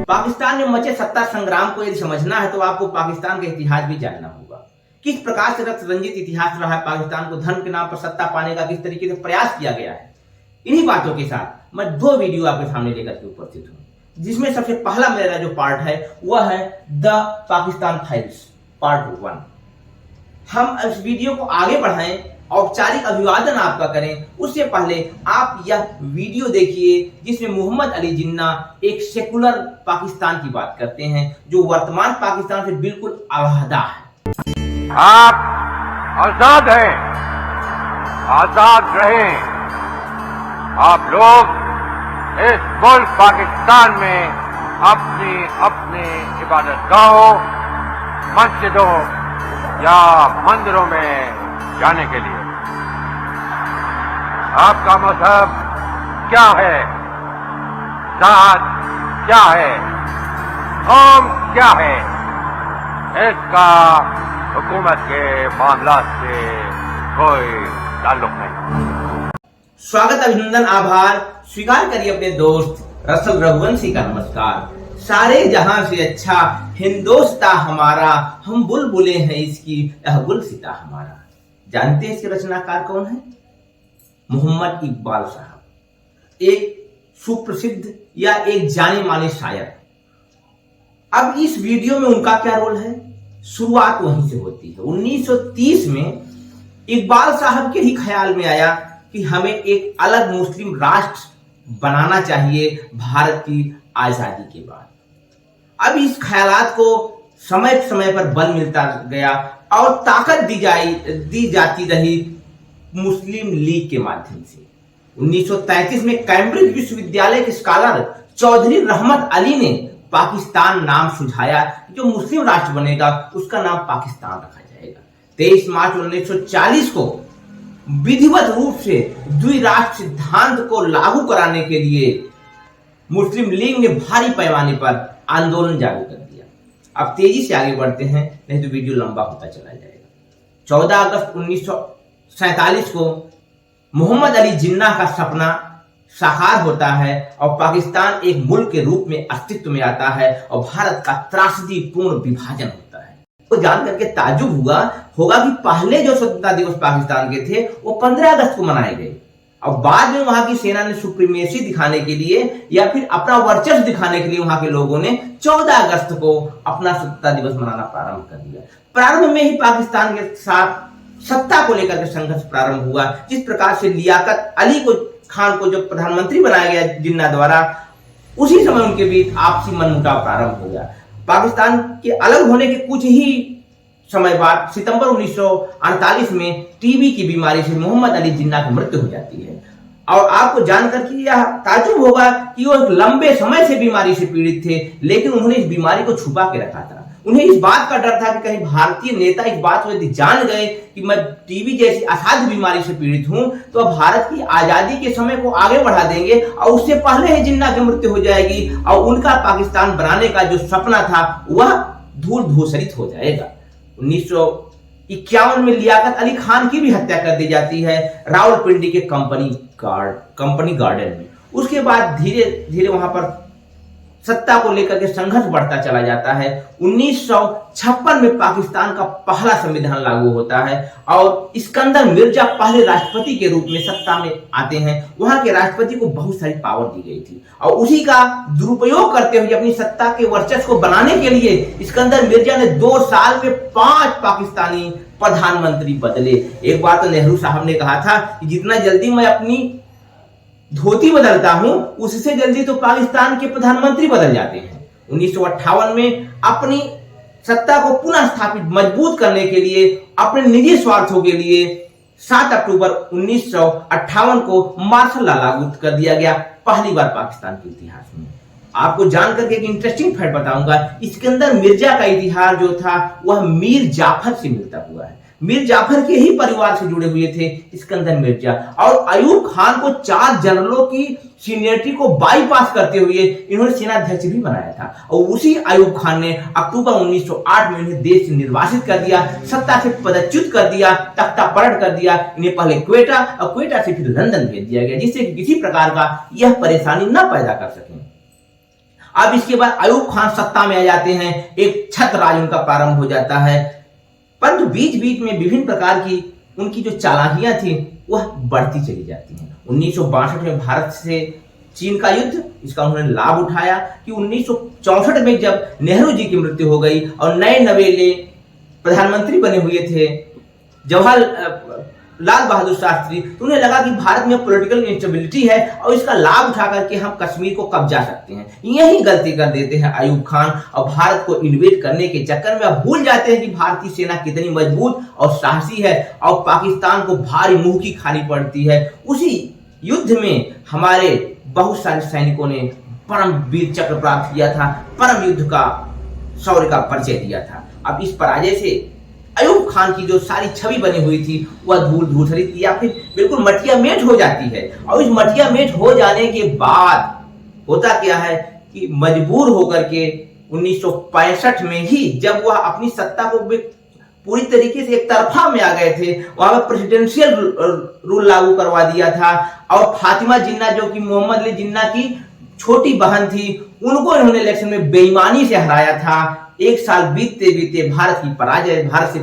पाकिस्तान में मचे सत्ता संग्राम को यदि समझना है तो आपको पाकिस्तान का इतिहास भी जानना होगा। किस प्रकार से रक्त रंजित इतिहास रहा है पाकिस्तान को धर्म के नाम पर सत्ता पाने का किस तरीके से प्रयास किया गया है। इन्हीं बातों के साथ मैं दो वीडियो आपके सामने लेकर के उपस्थित हूँ, जिसमें सबसे पहला मेरा जो पार्ट है वह है द पाकिस्तान फाइल्स पार्ट 1। हम इस वीडियो को आगे बढ़ाएं, औपचारिक अभिवादन आपका करें, उससे पहले आप यह वीडियो देखिए जिसमें मोहम्मद अली जिन्ना एक सेकुलर पाकिस्तान की बात करते हैं जो वर्तमान पाकिस्तान से बिल्कुल अलहदा है। आप आजाद हैं, आजाद रहें। आप लोग इस मुल्क पाकिस्तान में अपनी अपनी इबादतगाहों, मस्जिदों या मंदिरों में जाने के लिए आपका मजहब क्या है, जात क्या है, कौम क्या है, इसका हुकूमत के मामलात से कोई ताल्लुक नहीं। स्वागत, अभिनंदन, आभार स्वीकार करिए अपने दोस्त रसल रघुवंशी का नमस्कार। सारे जहां से अच्छा हिंदोस्ता हमारा, हम बुलबुले हैं इसकी यह गुलसिता हमारा। जानते हैं इसके रचनाकार कौन है? मोहम्मद इकबाल साहब, एक सुप्रसिद्ध या एक जाने माने शायर। अब इस वीडियो में उनका क्या रोल है? शुरुआत वहीं से होती है। 1930 में इकबाल साहब के ही ख्याल में आया कि हमें एक अलग मुस्लिम राष्ट्र बनाना चाहिए भारत की आजादी के बाद। अब इस ख्यालात को समय समय पर बल मिलता गया और ताकत दी जाती रही मुस्लिम लीग के माध्यम से। 1933 में कैम्ब्रिज विश्वविद्यालय के स्कॉलर चौधरी रहमत अली ने पाकिस्तान नाम सुझाया, जो मुस्लिम राष्ट्र बनेगा उसका नाम पाकिस्तान रखा जाएगा। 23 मार्च 1940 को विधिवत रूप से द्विराष्ट्र सिद्धांत को लागू कराने के लिए मुस्लिम लीग ने भारी पैमाने पर आंदोलन जारी कर दिया। अब तेजी से आगे बढ़ते हैं, नहीं तो वीडियो लंबा होता चला जाएगा। 14 अगस्त 1947 को मोहम्मद अली जिन्ना का सपना साकार होता है और पाकिस्तान एक मुल्क के रूप में अस्तित्व में आता है और भारत का त्रासदीपूर्ण विभाजन होता है। तो जान करके ताज्जुब होगा कि पहले जो स्वतंत्रता दिवस पाकिस्तान के थे वो 15 अगस्त को मनाए गए और बाद में वहां की सेना ने सुप्रीमेसी दिखाने के लिए या फिर अपना वर्चस्व दिखाने के लिए वहां के लोगों ने 14 अगस्त को अपना स्वतंत्रता दिवस मनाना प्रारंभ कर दिया। प्रारंभ में ही पाकिस्तान के साथ सत्ता को लेकर के संघर्ष प्रारंभ हुआ। जिस प्रकार से लियाकत अली खान को जो प्रधानमंत्री बनाया गया जिन्ना द्वारा, उसी समय उनके बीच आपसी मनमुटाव प्रारंभ हो गया। पाकिस्तान के अलग होने के कुछ ही समय बाद सितंबर 1948 में टीबी की बीमारी से मोहम्मद अली जिन्ना की मृत्यु हो जाती है। और आपको जानकर के यह ताज्जुब होगा कि वो एक लंबे समय से बीमारी से पीड़ित थे, लेकिन उन्होंने इस बीमारी को छुपा के रखा था। उन्हें इस बात का डर था कि कहीं भारतीय नेता इस बात को यदि जान गए कि मैं टीबी जैसी असाध्य बीमारी से पीड़ित हूं तो अब भारत की आजादी के समय को आगे बढ़ा देंगे और उससे पहले ही जिन्ना की मृत्यु हो जाएगी और उनका पाकिस्तान बनाने का जो सपना था वह धूल धूसरित हो जाएगा। 1951 में लियाकत अली खान की भी हत्या कर दी जाती है रावलपिंडी के कंपनी गार्डन में। उसके बाद धीरे धीरे वहां पर सत्ता को लेकर के संघर्ष बढ़ता चला जाता है। 1956 में पाकिस्तान का पहला संविधान लागू होता है और इस्कंदर मिर्जा पहले राष्ट्रपति के रूप में सत्ता में आते हैं। वहां के राष्ट्रपति को बहुत सारी पावर दी गई थी और उसी का दुरुपयोग करते हुए अपनी सत्ता के वर्चस्व को बनाने के लिए इस्कंदर मिर्जा ने 2 साल में 5 पाकिस्तानी प्रधानमंत्री बदले। एक बार तो नेहरू साहब ने कहा था कि जितना जल्दी मैं अपनी धोती बदलता हूं उससे जल्दी तो पाकिस्तान के प्रधानमंत्री बदल जाते हैं। 1958 में अपनी सत्ता को पुनः स्थापित मजबूत करने के लिए अपने निजी स्वार्थों के लिए 7 अक्टूबर 1958 को मार्शल लॉ लागू कर दिया गया, पहली बार पाकिस्तान के इतिहास में। आपको जानकर के एक इंटरेस्टिंग फैक्ट बताऊंगा, इस्कंदर मिर्जा का इतिहास जो था वह मीर जाफर से मिलता हुआ है। मीर जाफर के ही परिवार से जुड़े हुए थे इस्कंदर मिर्जा और अयूब खान को 4 जनरलों की सीनियरिटी को बाईपास करते हुए इन्होंने सेनाध्यक्ष भी बनाया था और उसी अयूब खान ने अक्टूबर 1908 में इन्हें देश से निर्वासित कर दिया, सत्ता से पदच्युत कर दिया, तख्ता पलट कर दिया। इन्हें पहले क्वेटा और क्वेटा से फिर लंदन भेज दिया गया जिससे किसी प्रकार का यह परेशानी न पैदा कर सके। अब इसके बाद अयूब खान सत्ता में आ जाते हैं, एक छत्र राज उनका प्रारंभ हो जाता है। परंतु बीच बीच में विभिन्न प्रकार की उनकी जो चालाकियां थी वह बढ़ती चली जाती हैं। 1962 में भारत से चीन का युद्ध, इसका उन्होंने लाभ उठाया कि 1964 में जब नेहरू जी की मृत्यु हो गई और नए नवेले प्रधानमंत्री बने हुए थे लाल बहादुर शास्त्री, तो उन्हें लगा कि भारत में पॉलिटिकल इंस्टेबिलिटी है और इसका लाभ उठा करके हम कश्मीर को कब्जा सकते हैं। यही गलती कर देते हैं अयूब खान और भारत को इन्वेड करने के चक्कर में अब भूल जाते हैं कि भारतीय सेना कितनी मजबूत और साहसी है और पाकिस्तान को भारी मुंह की खानी पड़ती है। उसी युद्ध में हमारे बहुत सारे सैनिकों ने परम वीर चक्र प्राप्त किया था, परम युद्ध का शौर्य का परिचय दिया था। अब इस पराजय से अयूब खान की जो सारी छवि बनी हुई थी वह धूल धूसरित या फिर बिल्कुल मटिया मेट हो जाती है। और इस मटिया मेट हो जाने के बाद होता क्या है कि मजबूर होकर के 1965 में ही जब वह अपनी सत्ता को पूरी तरीके से एक तरफा में आ गए थे, वहां पर प्रेसिडेंशियल रूल लागू करवा दिया था और फातिमा जिन्ना जो कि मोहम्मद अली जिन्ना की छोटी बहन थी, उनको इन्होंने इलेक्शन में बेईमानी से हराया था। एक साल बीतते बीतते भारत से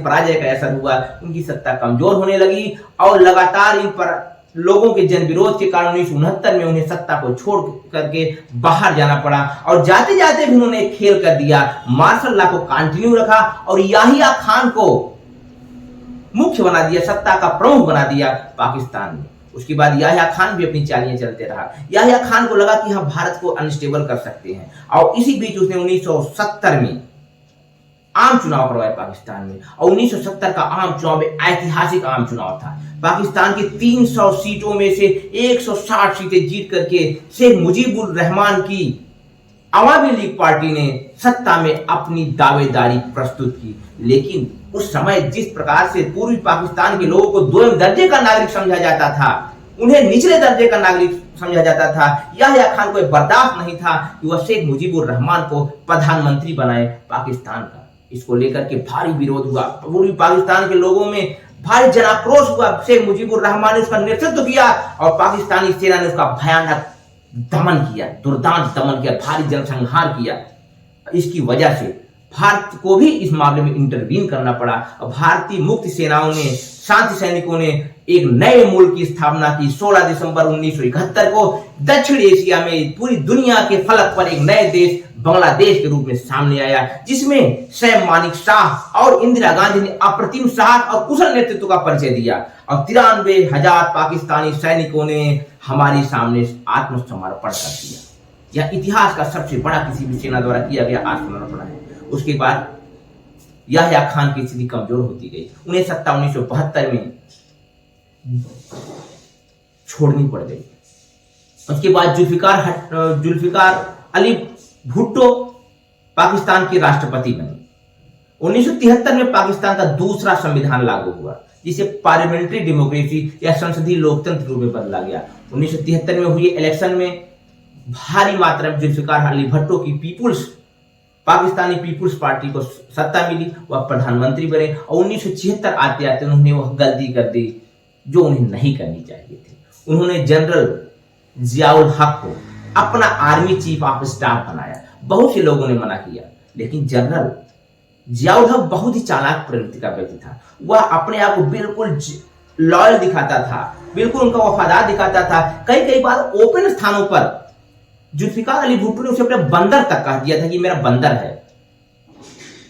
पराजय का असर हुआ, उनकी सत्ता कमजोर होने लगी और लगातार इन पर लोगों के जन विरोध के कारण 1969 में उन्हें सत्ता को छोड़ करके बाहर जाना पड़ा और जाते जाते भी उन्होंने एक खेल कर दिया, मार्शल लॉ को कंटिन्यू रखा और याहिया खान को मुख्य बना दिया, सत्ता का प्रमुख बना दिया पाकिस्तान में। उसके बाद याहिया खान भी अपनी चालियां चलते रहा। याहिया खान को लगा कि हम भारत को अनस्टेबल कर सकते हैं और इसी बीच उसने 1970 में आम चुनाव करवाए पाकिस्तान में और 1970 का आम चुनाव ऐतिहासिक आम चुनाव था। पाकिस्तान की 300 सीटों में से 160 सीटें जीत करके शेख मुजीबुर रहमान की अवामी लीग पार्टी ने सत्ता में अपनी दावेदारी प्रस्तुत की। लेकिन उस समय जिस प्रकार से पूर्वी पाकिस्तान के लोगों को दोयम दर्जे का नागरिक समझा जाता था, उन्हें निचले दर्जे का नागरिक समझा जाता था, याहिया खान को बर्दाश्त नहीं था कि वह शेख मुजीबुर रहमान को प्रधानमंत्री बनाए पाकिस्तान का। इसको लेकर के भारी विरोध हुआ, पूर्वी पाकिस्तान के लोगों में भारी जनाक्रोश हुआ। शेख मुजीबुर रहमान ने उसका नेतृत्व किया और पाकिस्तानी सेना ने उसका भयानक दमन किया, दुर्दांत दमन किया, भारी जनसंहार किया। इसकी वजह से भारत को भी इस मामले में इंटरवीन करना पड़ा और भारतीय मुक्ति सेनाओं ने, शांति सैनिकों ने एक नए मुल्क की स्थापना की। 16 दिसंबर 1971 को दक्षिण एशिया में पूरी दुनिया के फलक पर एक नए देश बांग्लादेश के रूप में सामने आया, जिसमें सैम मानिक शाह और इंदिरा गांधी ने अप्रतिम साहस और कुशल नेतृत्व का परिचय दिया और 93,000 पाकिस्तानी सैनिकों ने हमारे सामने आत्मसमर्पण कर दिया। यह इतिहास का सबसे बड़ा किसी भी सेना द्वारा किया गया आत्मसमर्पण है। उसके बाद याहिया खान की स्थिति कमजोर होती गई, उन्हें सत्ता 1972 में छोड़नी पड़ गई। उसके बाद जुल्फिकार अली भुट्टो पाकिस्तान के राष्ट्रपति बने। 1973 में पाकिस्तान का दूसरा संविधान लागू हुआ, जिसे पार्लियामेंट्री डेमोक्रेसी या संसदीय लोकतंत्र रूप में बदला गया। 1973 में हुए इलेक्शन में भारी मात्रा में जुल्फिकार अली भुट्टो की पाकिस्तानी पीपुल्स पार्टी को सत्ता मिली, वह प्रधानमंत्री बने और 1976 आते आते उन्होंने वह गलती कर दी जो उन्हें नहीं करनी चाहिए थी। उन्होंने जनरल जियाउल हक को अपना आर्मी चीफ ऑफ स्टाफ बनाया। बहुत से लोगों ने मना किया, लेकिन जनरल जियाउल हक बहुत ही चालाक प्रवृत्ति का व्यक्ति था। वह अपने आप को बिल्कुल लॉयल दिखाता था, बिल्कुल उनका वफादार दिखाता था। कई बार ओपन स्थानों पर जुल्फिकार अली भुट्टो ने उसे अपने बंदर तक कह दिया था कि मेरा बंदर है।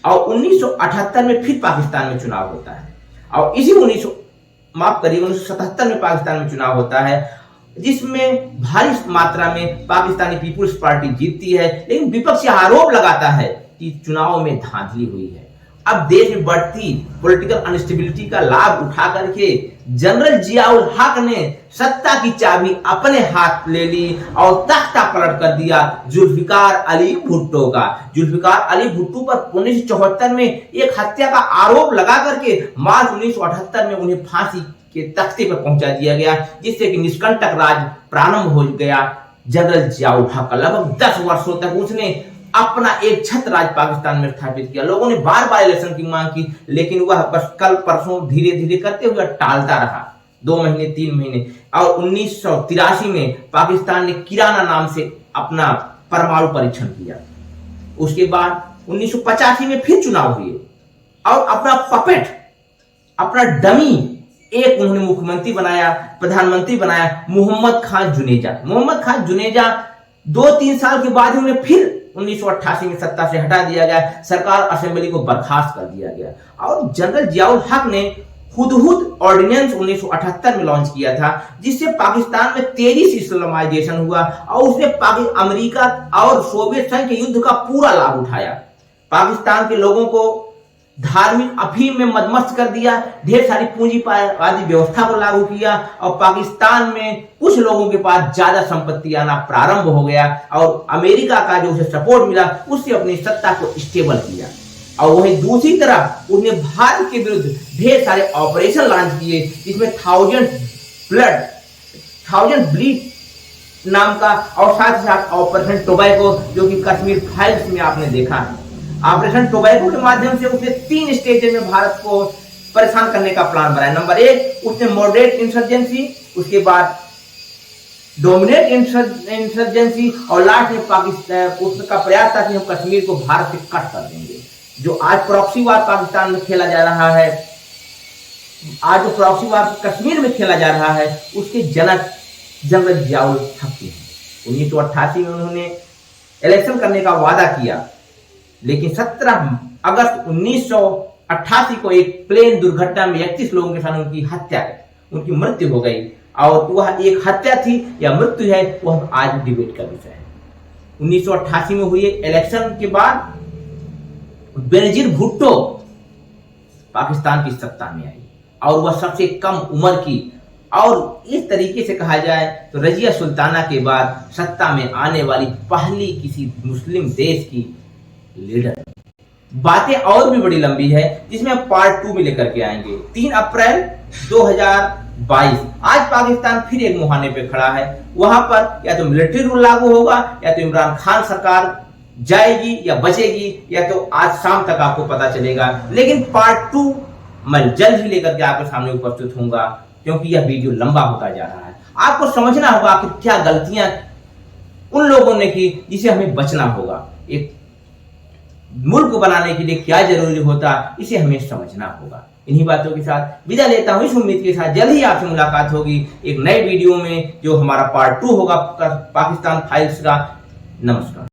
और 1978 में फिर पाकिस्तान में चुनाव होता है और इसी 1977 में पाकिस्तान में चुनाव होता है, जिसमें भारी मात्रा में पाकिस्तानी पीपुल्स पार्टी जीतती है। लेकिन विपक्ष यह आरोप लगाता है कि चुनाव में धांधली हुई है। अब देश में बढ़ती पॉलिटिकल अनस्टेबिलिटी का लाभ उठा करके जनरल जियाउल हक ने सत्ता की चाबी अपने हाथ ले ली और तख्ता पलट कर दिया जुल्फिकार अली भुट्टो का। जुल्फिकार अली भुट्टो पर 1974 में एक हत्या का आरोप लगा करके मार्च 1978 में उन्हें फांसी के तख्ते पर पहुंचा दिया गया, जिससे कि निष्कंटक राज प्रारंभ हो गया जनरल जियाउल हक का। लगभग 10 वर्षों तक उसने अपना एक छत्र राज पाकिस्तान में स्थापित किया। लोगों ने बार बार इलेक्शन की मांग की, लेकिन वह बस कल परसों धीरे धीरे करते हुए टालता रहा, 2 महीने 3 महीने। और 1983 में पाकिस्तान ने किराना नाम से अपना परमाणु परीक्षण किया। उसके बाद 1985 में फिर चुनाव हुए और अपना पपेट, अपना डमी एक उन्होंने मुख्यमंत्री बनाया, प्रधानमंत्री बनाया, मोहम्मद खान जुनेजा। मोहम्मद खान जुनेजा 2-3 साल के बाद उन्हें फिर 1988 में सत्ता से हटा दिया गया, सरकार असेंबली को बर्खास्त कर दिया गया और जनरल जियाउल हक ने हुदहुद ऑर्डिनेंस 1978 में लॉन्च किया था, जिससे पाकिस्तान में तेजी से इस्लामाइजेशन हुआ और उसने अमेरिका और सोवियत संघ के युद्ध का पूरा लाभ उठाया। पाकिस्तान के लोगों को धार्मिक अफीम में मदमस्त कर दिया, ढेर सारी पूंजीवादी व्यवस्था को लागू किया और पाकिस्तान में कुछ लोगों के पास ज्यादा संपत्ति आना प्रारंभ हो गया और अमेरिका का जो उसे सपोर्ट मिला उससे अपनी सत्ता को स्टेबल किया। और वहीं दूसरी तरफ उसने भारत के विरुद्ध ढेर सारे ऑपरेशन लॉन्च किए, जिसमें 1000 ब्लीड नाम का और साथ ही साथ ऑपरेशन टोबैको, जो कि कश्मीर फाइल्स में आपने देखा है। ऑपरेशन टोबैको के माध्यम से उसने 3 स्टेज में भारत को परेशान करने का प्लान बनाया। नंबर 1 उसने मॉडरेट इंसर्जेंसी, उसके बाद डोमिनेट इंसर्जेंसी और लास्ट में पाकिस्तान उसका प्रयास था कि हम कश्मीर को भारत से कट कर देंगे। जो आज प्रॉक्सी वार पाकिस्तान में खेला जा रहा है, आज जो प्रॉक्सी वार कश्मीर में खेला जा रहा है, उसके जनक जनरल जियाउल हक हैं। 1988 में उन्होंने इलेक्शन करने का वादा किया, लेकिन 17 अगस्त 1988 को एक प्लेन दुर्घटना में 31 लोगों के साथ उनकी मृत्यु हो गई और वह एक हत्या थी या मृत्यु है, वह आज डिबेट का विषय है। 1988 में हुए इलेक्शन के बाद बेनजीर भुट्टो पाकिस्तान की सत्ता में आई और वह सबसे कम उम्र की और इस तरीके से कहा जाए तो रजिया सुल्ताना के बाद सत्ता में आने वाली पहली किसी मुस्लिम देश की लीडर। बातें और भी बड़ी लंबी है, जिसमें हम पार्ट 2 में लेकर के आएंगे। 3 अप्रैल 2022 आज पाकिस्तान फिर एक मुहाने पे खड़ा है। वहां पर या तो मिलिट्री रूल लागू होगा या तो इमरान खान सरकार जाएगी या बचेगी, या तो आज शाम तक आपको पता चलेगा। लेकिन पार्ट 2 मैं जल्द ही लेकर के आपके सामने उपस्थित होऊंगा, क्योंकि यह वीडियो लंबा होता जा रहा है। आपको समझना होगा कि क्या गलतियां उन लोगों ने की जिसे हमें बचना होगा। एक मुल्क बनाने के लिए क्या जरूरी होता, इसे हमें समझना होगा। इन्हीं बातों के साथ विदा लेता हूं, इस उम्मीद के साथ जल्द ही आपसे मुलाकात होगी एक नए वीडियो में, जो हमारा पार्ट 2 होगा पाकिस्तान फाइल्स का। नमस्कार।